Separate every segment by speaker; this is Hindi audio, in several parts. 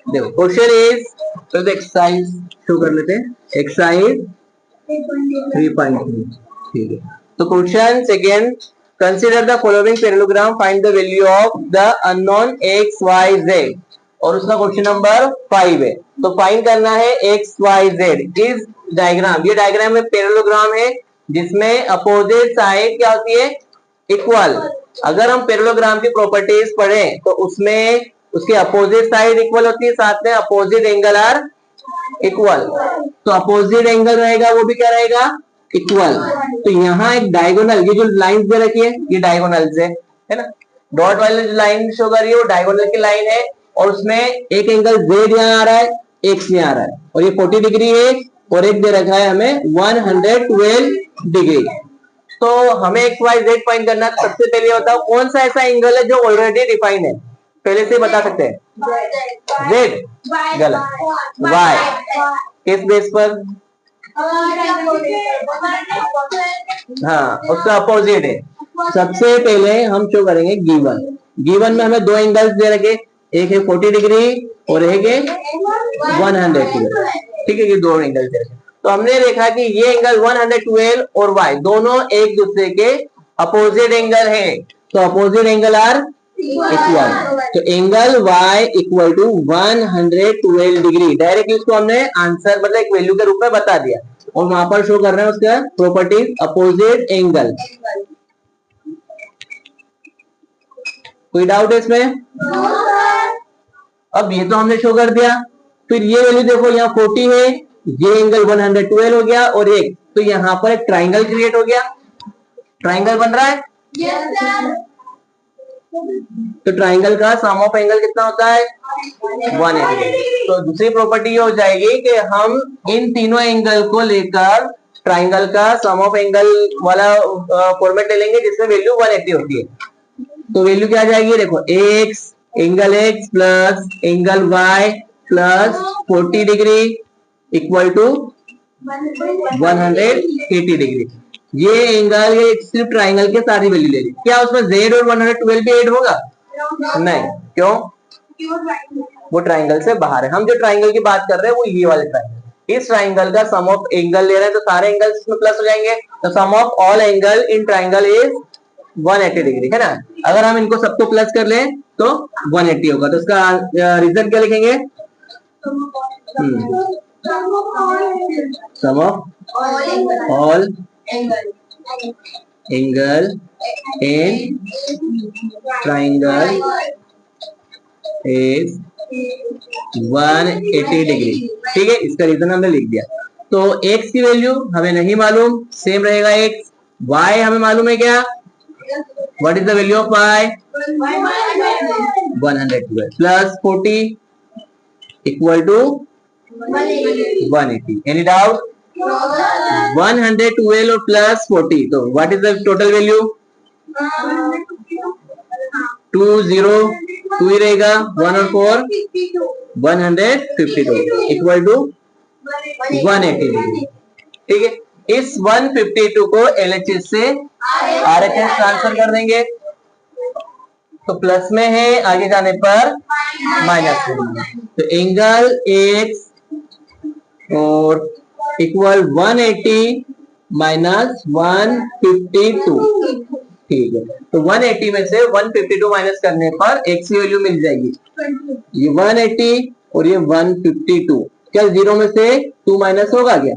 Speaker 1: देखो क्वेश्चन इज, तो एक्सरसाइज शो कर लेते हैं, एक्सरसाइज 3.3। ठीक है, तो question second, consider the following parallelogram, find the value of the unknown X Y Z, और उसका क्वेश्चन नंबर 5 है। तो फाइंड करना है एक्स वाई जेड इस डायग्राम, ये डायग्राम में पैरेललोग्राम है जिसमें अपोजिट साइड क्या होती है, इक्वल। अगर हम पैरेललोग्राम की प्रॉपर्टीज पढ़ें तो उसमें उसके अपोजिट साइड इक्वल होती है, साथ में अपोजिट एंगल आर इक्वल। तो अपोजिट एंगल रहेगा वो भी क्या रहेगा, इक्वल। तो यहाँ एक डायगोनल, ये जो लाइन दे रखी है ये डायगोनल है ना, डॉट वाली जो लाइन शो कर रही है वो डायगोनल की लाइन है, और उसमें एक एंगल जेड यहाँ आ रहा है, एक्स यहाँ आ रहा है, और ये 40 डिग्री है, और एक दे रखा है हमें 112 डिग्री। तो हमें एक्स वाई जेड फाइंड करना है। तो सबसे पहले बताओ कौन सा ऐसा एंगल है जो ऑलरेडी डिफाइन है, पहले से बता सकते हैं। जेड गलत, वाई किस बेस पर, हाँ उसका अपोजिट है। सबसे पहले हम शो करेंगे गिवन, गिवन में हमें दो एंगल्स दे रखे, एक है 40 डिग्री और एक है 100 डिग्री। ठीक है, ये दो एंगल दे रखे। तो हमने देखा कि ये एंगल 112 और y दोनों एक दूसरे के अपोजिट एंगल हैं, तो अपोजिट एंगल आर इक्वल। तो angle y equal to 112 degree, directly इसको हमने आंसर मतलब एक वैल्यू के रूप में बता दिया, और वहां पर शो कर रहे हैं उसका प्रॉपर्टीज अपोजिट एंगल। कोई डाउट है इसमें? अब ये तो हमने शो कर दिया, फिर ये वैल्यू देखो, यहाँ 40 है, ये एंगल 112 हो गया, और एक तो यहाँ पर एक ट्राइंगल क्रिएट हो गया, ट्राइंगल बन रहा है। तो ट्राइंगल का सम ऑफ एंगल कितना होता है, 180। तो दूसरी प्रॉपर्टी हो जाएगी कि हम इन तीनों एंगल को लेकर ट्राइंगल का सम ऑफ एंगल वाला फॉर्मेट ले लेंगे जिसमें वैल्यू 180 होती है। तो वैल्यू क्या आ जाएगी, देखो X, angle X plus angle Y plus 40 degree equal to 180 degree. ये एंगल ये सिर्फ ट्राइंगल के सारी वैल्यू ले ली, क्या उसमें z और 112 भी ऐड होगा? नहीं, क्यों? वो ट्राइंगल से बाहर है। हम जो ट्राइंगल की बात कर रहे हैं वो ये वाले ट्राइंगल, इस ट्राइंगल का सम ऑफ एंगल ले रहे हैं, तो सारे एंगल्स इसमें प्लस हो जाएंगे। तो sum of all angle in triangle is 180 degree, है ना। अगर हम इनको सबको प्लस कर लें तो 180 होगा। तो इसका रिजल्ट क्या लिखेंगे, sum of all angle in triangle is 180 degree. ठीक है, इसका रीजन हमने लिख दिया। तो x की वैल्यू हमें नहीं मालूम, सेम रहेगा x। y हमें मालूम है क्या, what is the value of y, 112 plus 40 equal to 180। Any doubt? 112 और प्लस 40, तो what is the total value, 2 ही रहेगा, 1 और 4 152 इक्वल टू 180 डिग्री। ठीक है, इस 152 को LHS से RHS ट्रांसफर कर देंगे, तो प्लस में है, आगे जाने पर माइनस में। तो एंगल एक्स और इक्वल 180 माइनस 152। ठीक है, तो 180 में से 152 माइनस करने पर x की वैल्यू मिल जाएगी, ये 180 और ये 152। क्या जीरो में से 2 माइनस होगा क्या,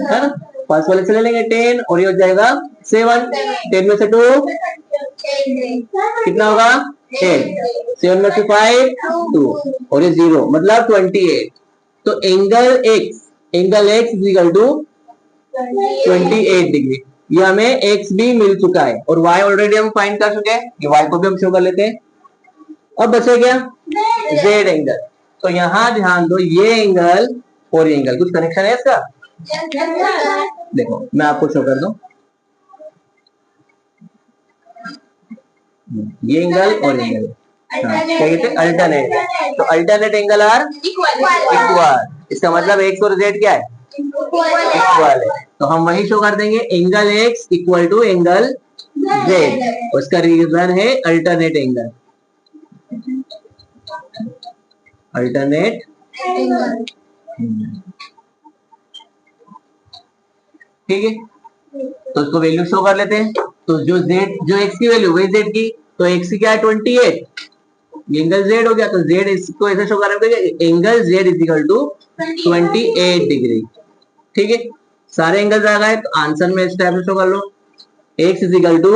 Speaker 1: है ना। पास वाले से ले लेंगे 10 और ये हो जाएगा 7, 10 में से 2 कितना होगा 8, 7 में से 5 2 और ये 0 मतलब 28। तो angle x is equal to 28 degree. ये हमें x भी मिल चुका है और y ऑलरेडी हम फाइंड कर चुके हैं, ये y को भी हम शो कर लेते हैं। अब बचे क्या, z एंगल। तो यहां ध्यान दो, ये एंगल और ये एंगल कुछ कनेक्शन है इसका, देखो मैं आपको शो कर दूं, ये एंगल और एंगल क्या कहते हैं, अल्टरनेट। तो अल्टरनेट एंगल आर इक्वल, इसका मतलब x और z क्या है, इक्वल है। तो हम वही शो कर देंगे, angle x equal to angle z, उसका रीजन है अल्टरनेट एंगल। अल्टरनेट ठीक है, तो उसको वैल्यू शो कर लेते हैं। तो जो x की वैल्यू वही z की, तो x की क्या है 28, एंगल z हो गया, तो z इसको ऐसे शो कर रहे हैं, angle z is equal to 28 degree. ठीक है, सारे एंगल्स आ गए, तो आंसर में इस टाइप से शो कर लो। x इज इक्वल टू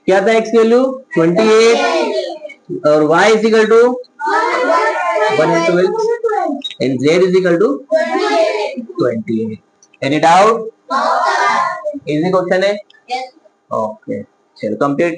Speaker 1: क्या था x की वैल्यू 28 और y is equal to 1/12 and z is equal to 28. Any doubt? Easy question है? Okay. चलो कंप्लीट।